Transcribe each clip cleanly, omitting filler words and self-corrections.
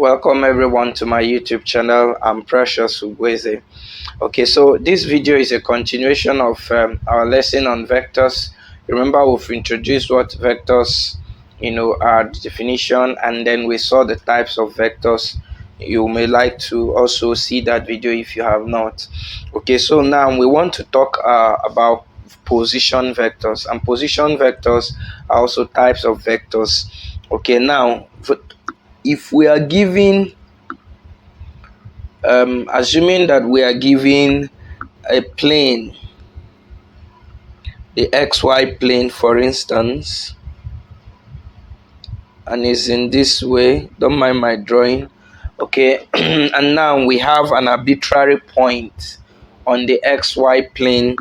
Welcome everyone to my YouTube channel. I'm Precious Ugweze. Okay, so this video is a continuation of our lesson on vectors. Remember, we've introduced what vectors are, the definition, and then we saw the types of vectors. You may like to also see that video if you have not. Okay, so now we want to talk about position vectors, and position vectors are also types of vectors. Okay, now if we are given assuming that we are given a plane, the xy plane for instance, and is in this way, don't mind my drawing, okay. And now we have an arbitrary point on the xy plane.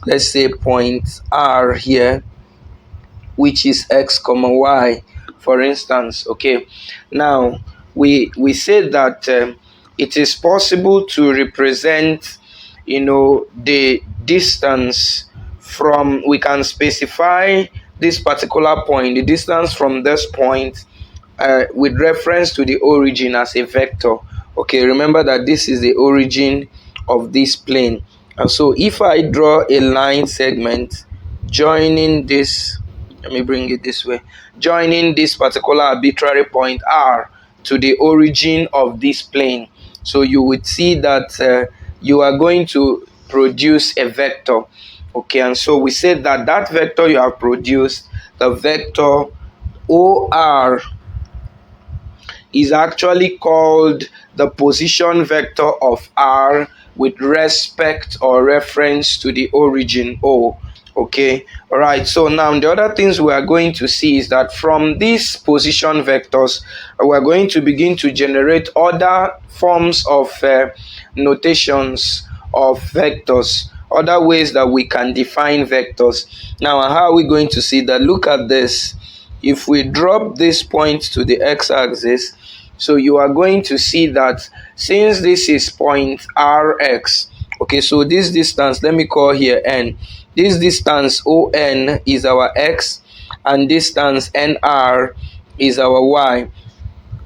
Let's say point R here, which is x comma y for instance. Okay, now we say that it is possible to represent the distance from, we can specify this particular point, the distance from this point with reference to the origin as a vector. Okay, remember that this is the origin of this plane, and so if I draw a line segment joining this, let me bring it this way, joining this particular arbitrary point R to the origin of this plane, so you would see that you are going to produce a vector. Okay, and so we said that that vector you have produced, the vector OR, is actually called the position vector of R with respect or reference to the origin O. Okay, all right. So now the other things we are going to see is that from these position vectors, we are going to begin to generate other forms of notations of vectors, other ways that we can define vectors. Now, how are we going to see that? Look at this. If we drop this point to the x-axis, so you are going to see that since this is point Rx, okay, so this distance, let me call here n. This distance ON is our x, and distance NR is our y.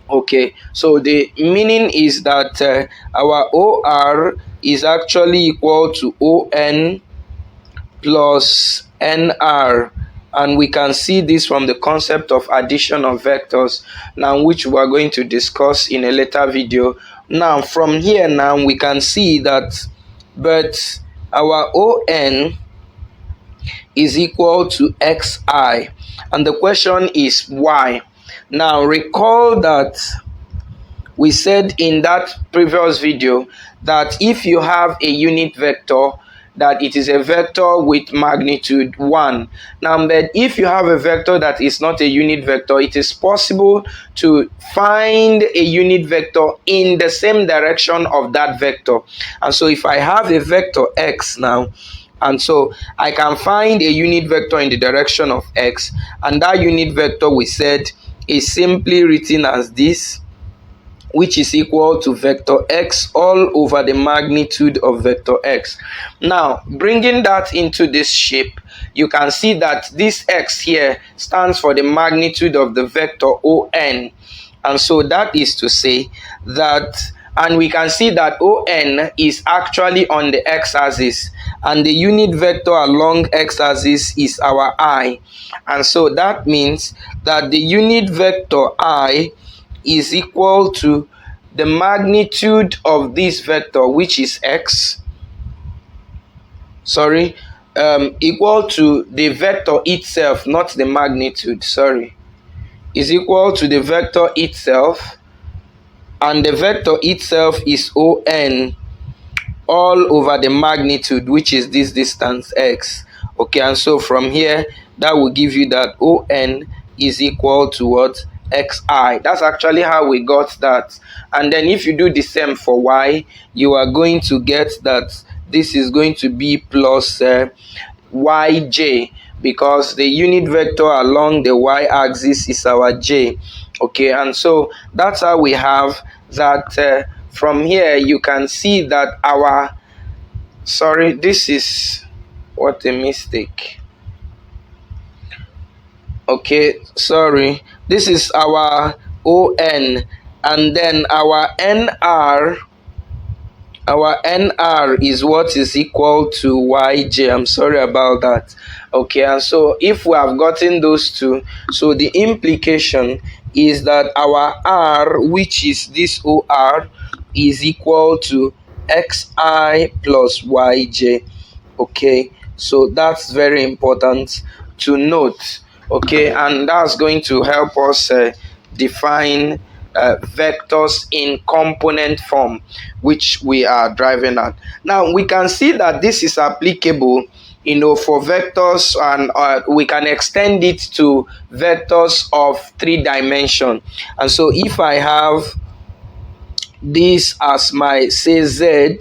Okay, so the meaning is that our OR is actually equal to ON plus NR, and we can see this from the concept of addition of vectors, now which we are going to discuss in a later video. Now from here, now we can see that but our ON is equal to xi, and the question is why. Now recall that we said in that previous video that if you have a unit vector, that it is a vector with magnitude 1. Now, but if you have a vector that is not a unit vector, it is possible to find a unit vector in the same direction of that vector. And so if I have a vector x now, and so I can find a unit vector in the direction of x, and that unit vector, we said, is simply written as this, which is equal to vector x all over the magnitude of vector x. Now, bringing that into this shape, you can see that this x here stands for the magnitude of the vector ON. And so that is to say that, and we can see that ON is actually on the x-axis, and the unit vector along x-axis is our I. And so that means that the unit vector I is equal to the magnitude of this vector, which is x, equal to the vector itself, not the magnitude, is equal to the vector itself, and the vector itself is ON all over the magnitude, which is this distance x. Okay, and so from here, that will give you that ON is equal to what? Xi. That's actually how we got that. And then if you do the same for y, you are going to get that this is going to be plus yj, because the unit vector along the y-axis is our j. Okay, and so that's how we have that. From here you can see that our, this is, what a mistake. Okay, this is our ON, and then our nr is what is equal to yj. I'm sorry about that. Okay, and so if we have gotten those two, so the implication is that our r, which is this or, is equal to xi plus yj. Okay, so that's very important to note. Okay, and that's going to help us define vectors in component form, which we are driving at. Now we can see that this is applicable, for vectors, and we can extend it to vectors of 3 dimension. And so if I have this as my, say, z,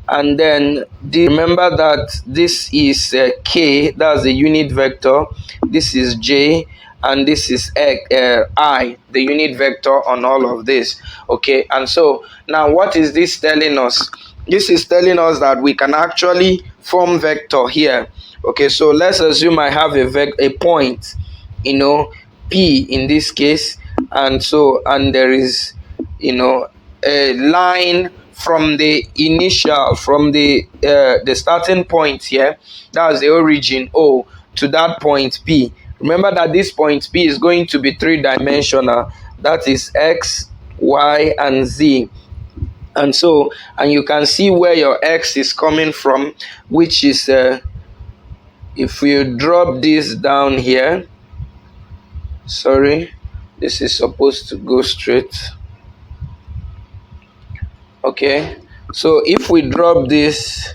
and then remember that this is k, that's the unit vector, this is j, and this is I, the unit vector on all of this. Okay, and so now what is this telling us? This is telling us that we can actually form vector here. Okay, so let's assume I have a point, p in this case, and there is, a line from the starting point here, that's the origin O, to that point P. Remember that this point P is going to be 3-dimensional, that is x, y, and z. And you can see where your x is coming from, which is if you drop this down here, sorry, this is supposed to go straight. Okay, so if we drop this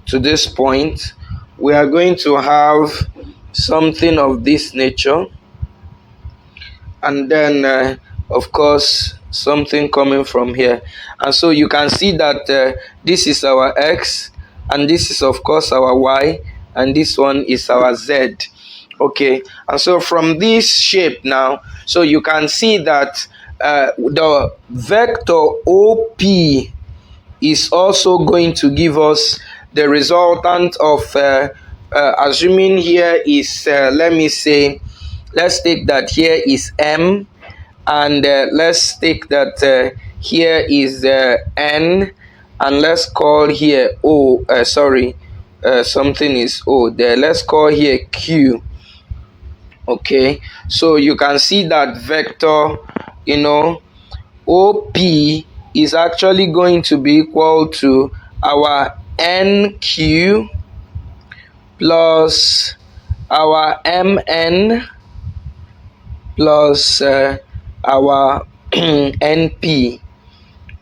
to this point, we are going to have something of this nature, and then of course something coming from here. And so you can see that this is our x, and this is of course our y, and this one is our z. Okay, and so from this shape now, so you can see that the vector OP is also going to give us the resultant of assuming here is let's take that here is M, and let's take that here is N, and let's call here O, something is O there, let's call here Q. Okay, so you can see that vector, OP is actually going to be equal to our NQ plus our MN plus our NP.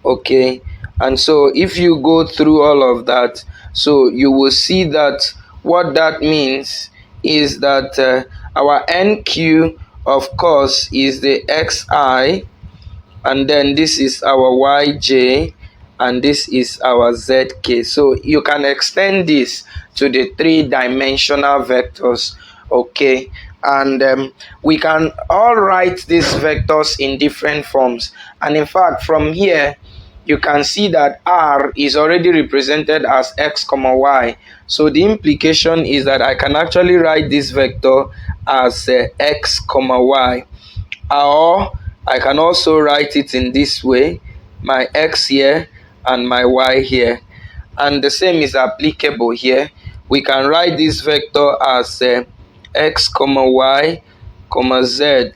Okay, and so if you go through all of that, so you will see that what that means is that our NQ, of course, is the XI, and then this is our YJ, and this is our ZK. So you can extend this to the 3-dimensional vectors. Okay, and we can all write these vectors in different forms. And in fact, from here you can see that R is already represented as x, y. So the implication is that I can actually write this vector as x, y, or I can also write it in this way, my x here and my y here. And the same is applicable here. We can write this vector as x, y, z,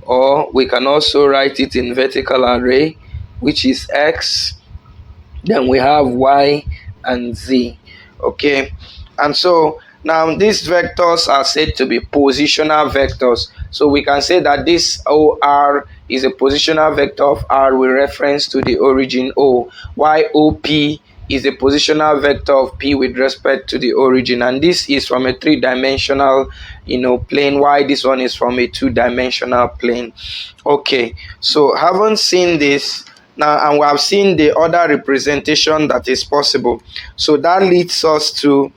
or we can also write it in vertical array, which is x, then we have y and z. Okay, and so now these vectors are said to be positional vectors. So we can say that this OR is a positional vector of R with reference to the origin O, while OP is a positional vector of P with respect to the origin. And this is from a 3-dimensional plane, while this one is from a 2-dimensional plane. Okay, so having seen this now, and we have seen the other representation that is possible, so that leads us to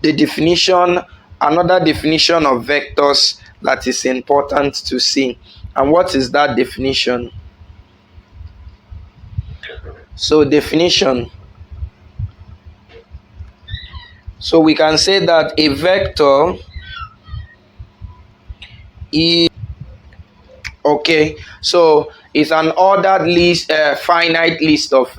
the definition, another definition of vectors that is important to see. And what is that definition? So definition. So we can say that a vector is, Okay, so it's an ordered list, finite list of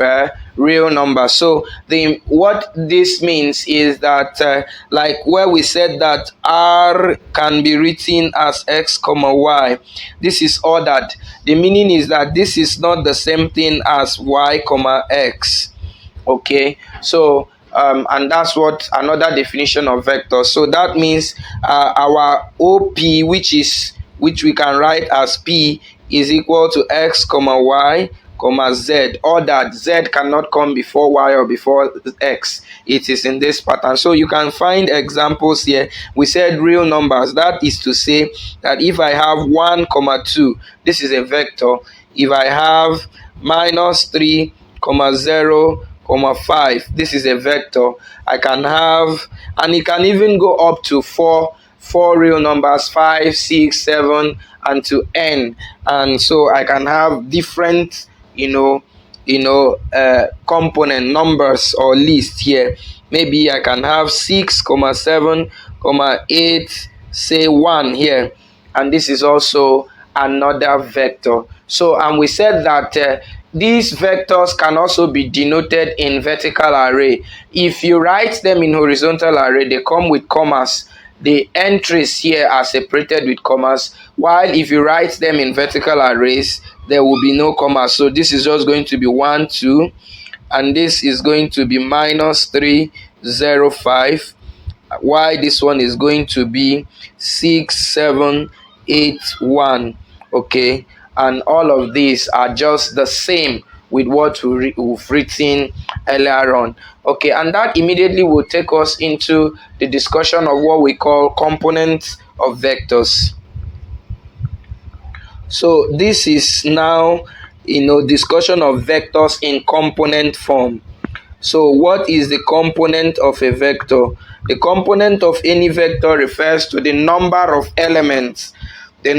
real numbers. So the what this means is that, like where we said that r can be written as x comma y, this is ordered. The meaning is that this is not the same thing as y comma x. Okay, so and that's what another definition of vector. So that means our OP, which we can write as P, is equal to x comma y comma z, or that z cannot come before y or before x. It is in this pattern. So you can find examples here. We said real numbers, that is to say that if I have 1 comma 2, this is a vector. If I have minus 3 comma 0 comma 5, this is a vector. I can have, and it can even go up to four real numbers, 5, 6, 7, and to n. And so I can have different component numbers or list here. Maybe I can have 6 comma 7 comma 8, say 1 here, and this is also another vector. So, and we said that these vectors can also be denoted in vertical array. If you write them in horizontal array, they come with commas. The entries here are separated with commas, while if you write them in vertical arrays, there will be no commas. So this is just going to be 1, 2, and this is going to be minus 3, 0, 5, while this one is going to be 6, 7, 8, 1. Okay, and all of these are just the same with what we've written earlier on. Okay, and that immediately will take us into the discussion of what we call components of vectors. So this is now discussion of vectors in component form. So what is the component of a vector? The component of any vector refers to the number of elements, the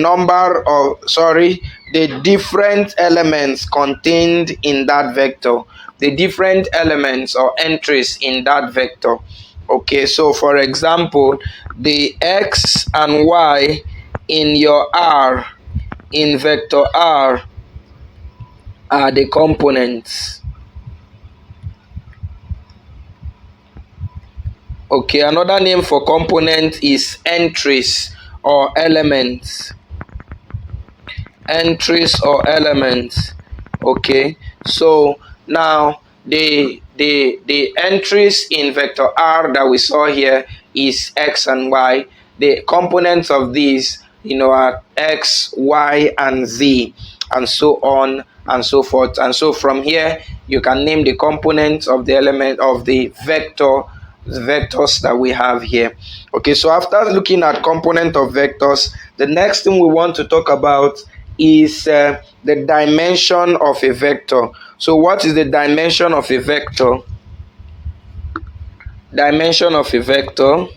different elements contained in that vector, the different elements or entries in that vector. Okay, so for example, the x and y in your R, in vector R, are the components. Okay, another name for component is entries or elements. Entries or elements. Okay, so now the entries in vector R that we saw here is x and y. The components of these are x, y, and z, and so on and so forth. And so from here you can name the components of the element of the vectors that we have here. Okay, so after looking at component of vectors, the next thing we want to talk about is the dimension of a vector. So what is the dimension of a vector? Dimension of a vector.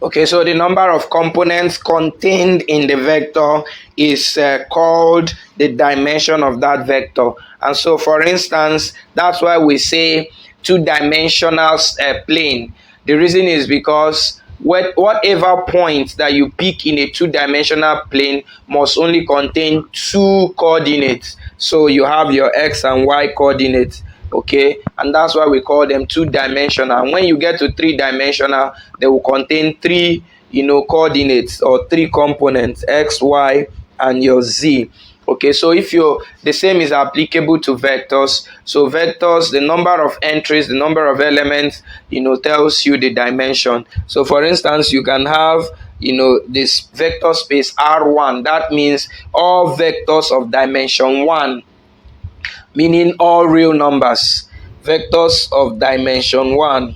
Okay, so the number of components contained in the vector is called the dimension of that vector. And so, for instance, that's why we say two-dimensional plane. The reason is because whatever point that you pick in a two-dimensional plane must only contain two coordinates. So you have your x and y coordinates. Okay, and that's why we call them two-dimensional. When you get to three-dimensional, they will contain three coordinates or three components, x, y, and your z. Okay, so if the same is applicable to vectors. So vectors, the number of entries, the number of elements, tells you the dimension. So for instance, you can have this vector space R1. That means all vectors of dimension 1, meaning all real numbers, vectors of dimension 1.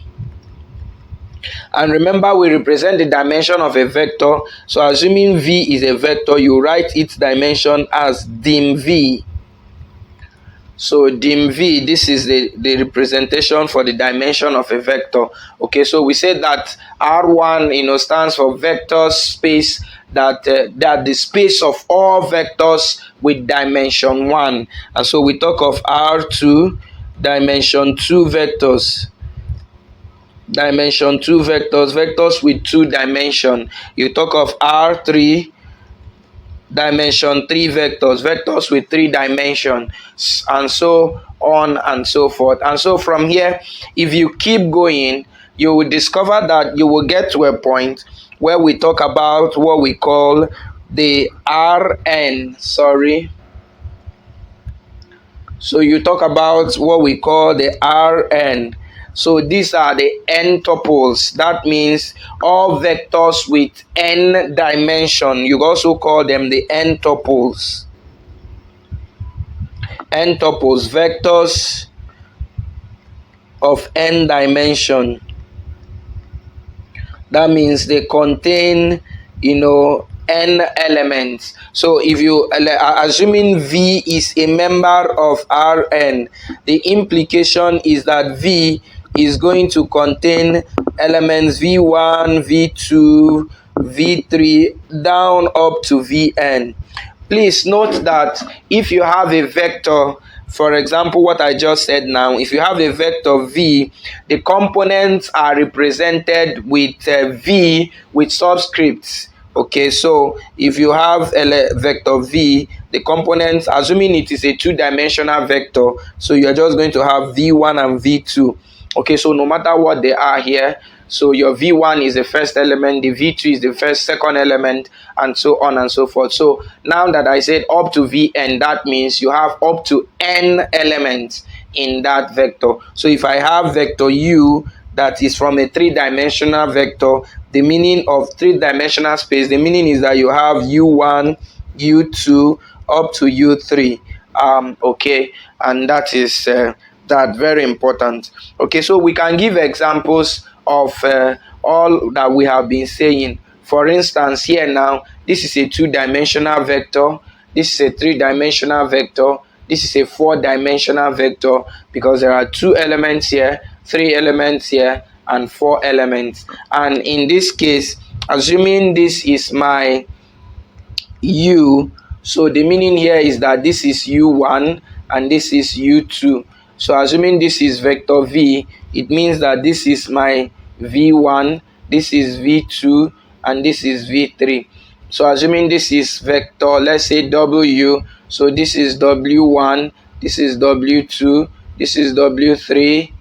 And remember, we represent the dimension of a vector. So assuming V is a vector, you write its dimension as dim V. So dim V, this is the representation for the dimension of a vector. Okay, so we say that R1 stands for vector space, that the space of all vectors with dimension 1. And so we talk of R2, dimension 2 vectors. dimension 2 vectors, vectors with 2 dimension. You talk of R3 dimension 3 vectors, vectors with 3 dimensions, and so on and so forth. And so from here, if you keep going, you will discover that you will get to a point where we talk about what we call the Rn. So you talk about what we call the Rn. So these are the n tuples. That means all vectors with n dimension. You also call them the n tuples. N tuples, vectors of n dimension. That means they contain, n elements. So if you assuming V is a member of Rn, the implication is that V is going to contain elements V1, V2, V3 down up to Vn. Please note that if you have a vector, for example, what I just said now, if you have a vector V, the components are represented with V with subscripts. Okay, so if you have a vector V, the components, assuming it is a 2-dimensional vector, so you're just going to have V1 and V2. Okay, so no matter what they are here, so your V1 is the first element, the V2 is the second element, and so on and so forth. So now that I said up to Vn, that means you have up to n elements in that vector. So if I have vector U that is from a 3-dimensional vector, the meaning of 3-dimensional space, the meaning is that you have U1, U2 up to U3. Okay, and that is that very important. Okay, so we can give examples of all that we have been saying. For instance, here now, this is a 2-dimensional vector, this is a 3-dimensional vector, this is a 4-dimensional vector, because there are 2 elements here, 3 elements here, and 4 elements. And in this case, assuming this is my U, so the meaning here is that this is U1 and this is U2. So assuming this is vector V, it means that this is my V1, this is V2, and this is V3. So assuming this is vector, let's say W, so this is W1, this is W2, this is W3,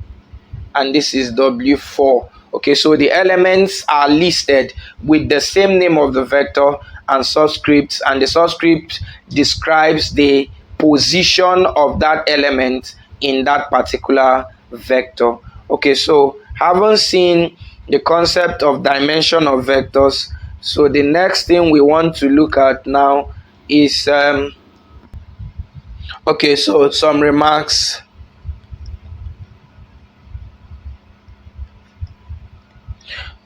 and this is W4. Okay, so the elements are listed with the same name of the vector and subscripts, and the subscript describes the position of that element in that particular vector. Okay, so having seen the concept of dimension of vectors, so the next thing we want to look at now is okay, so some remarks.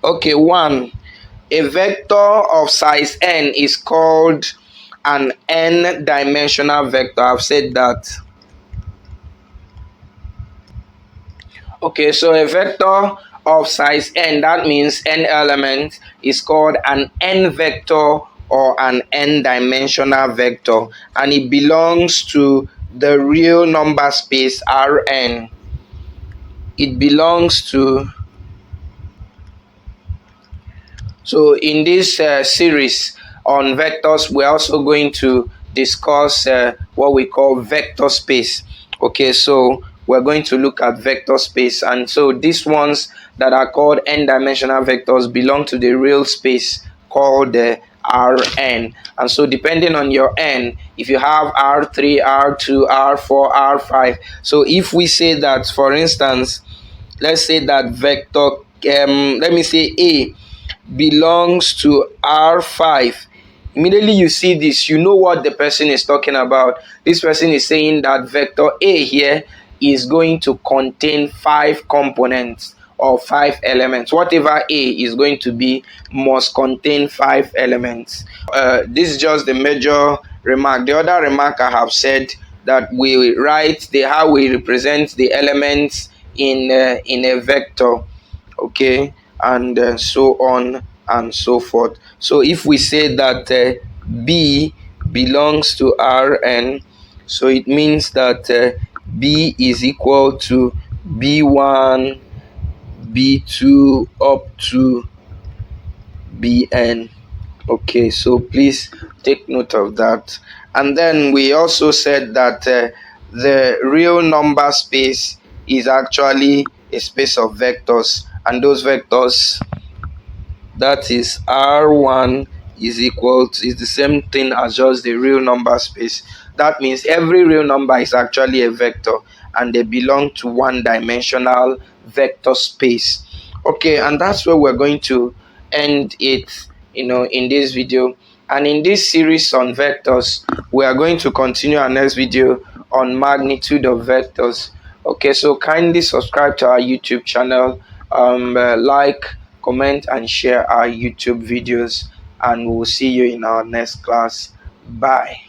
Okay, 1. A vector of size n is called an n-dimensional vector. I've said that. Okay, so a vector of size n, that means n elements, is called an n vector or an n-dimensional vector, and it belongs to the real number space Rn. It belongs to. So in this series on vectors, we're also going to discuss what we call vector space. Okay, so we're going to look at vector space, and so these ones that are called n-dimensional vectors belong to the real space called Rn. And so depending on your n, if you have R3, R2, R4, R5, so if we say that, for instance, let's say that vector, let me say A belongs to R5. Immediately you see this, you know what the person is talking about. This person is saying that vector A here is going to contain 5 components or 5 elements. Whatever A is going to be must contain 5 elements. This is just the major remark. The other remark I have said that we write how we represent the elements in a vector. Okay, and so on and so forth. So if we say that B belongs to Rn, so it means that B is equal to B1, B2 up to Bn. Okay, so please take note of that. And then we also said that the real number space is actually a space of vectors, and those vectors, that is R1, is the same thing as just the real number space. That means every real number is actually a vector, and they belong to one dimensional vector space. Okay, and that's where we're going to end it, in this video. And in this series on vectors, we are going to continue our next video on magnitude of vectors. Okay, so kindly subscribe to our YouTube channel, like, comment, and share our YouTube videos, and we'll see you in our next class. Bye.